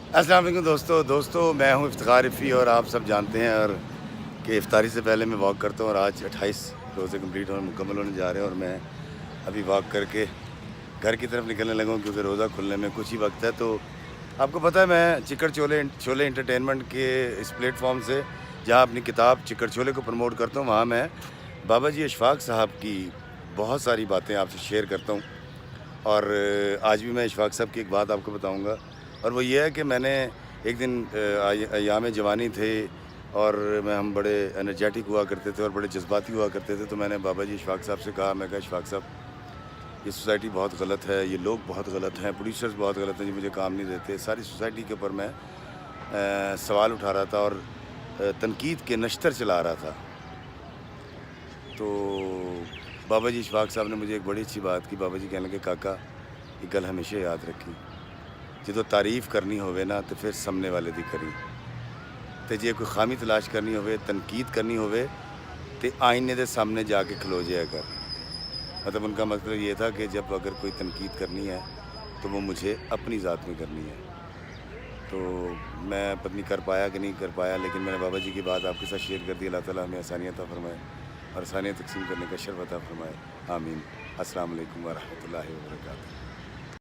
السلام علیکم دوستوں میں ہوں افتخار رفیع، اور آپ سب جانتے ہیں اور کہ افطاری سے پہلے میں واک کرتا ہوں، اور آج 28 روزے کمپلیٹ ہونے مکمل ہونے جا رہے ہیں، اور میں ابھی واک کر کے گھر کی طرف نکلنے لگا ہوں کیونکہ روزہ کھلنے میں کچھ ہی وقت ہے۔ تو آپ کو پتہ ہے میں چکر چھولے انٹرٹینمنٹ کے اس پلیٹ فارم سے جہاں اپنی کتاب چکر چھولے کو پروموٹ کرتا ہوں، وہاں میں بابا جی اشفاق صاحب کی بہت ساری باتیں آپ سے شیئر کرتا ہوں، اور آج بھی میں اشفاق صاحب کی ایک بات آپ کو بتاؤں گا، اور وہ یہ ہے کہ میں نے ایک دن ایام جوانی تھے اور ہم بڑے انرجیٹک ہوا کرتے تھے اور بڑے جذباتی ہوا کرتے تھے، تو میں نے بابا جی اشفاق صاحب سے کہا، میں کہا اشفاق صاحب یہ سوسائٹی بہت غلط ہے، یہ لوگ بہت غلط ہیں، پروڈیوسرز بہت غلط ہیں جو مجھے کام نہیں دیتے، ساری سوسائٹی کے اوپر میں سوال اٹھا رہا تھا اور تنقید کے نشتر چلا رہا تھا۔ تو بابا جی اشفاق صاحب نے مجھے ایک بڑی اچھی بات کی۔ بابا جی کہنے لگے کاکا یہ گل ہمیشہ یاد رکھی، جدو تعریف کرنی ہوئے نا تو پھر سامنے والے دی کری، تے جے کوئی خامی تلاش کرنی ہوئے، تنقید کرنی ہوئے تے آئینے دے سامنے جا کے کھلو جایا کر۔ مطلب ان کا مطلب یہ تھا کہ جب اگر کوئی تنقید کرنی ہے تو وہ مجھے اپنی ذات میں کرنی ہے۔ تو میں پتہ نہیں کر پایا کہ نہیں کر پایا، لیکن میں نے بابا جی کی بات آپ کے ساتھ شیئر کر دی۔ اللہ تعالیٰ ہمیں آسانیاں عطا فرمائے اور آسانیاں تقسیم کرنے کا شرف عطا فرمائے، آمین۔ السلام علیکم ورحمۃ اللہ وبرکاتہ۔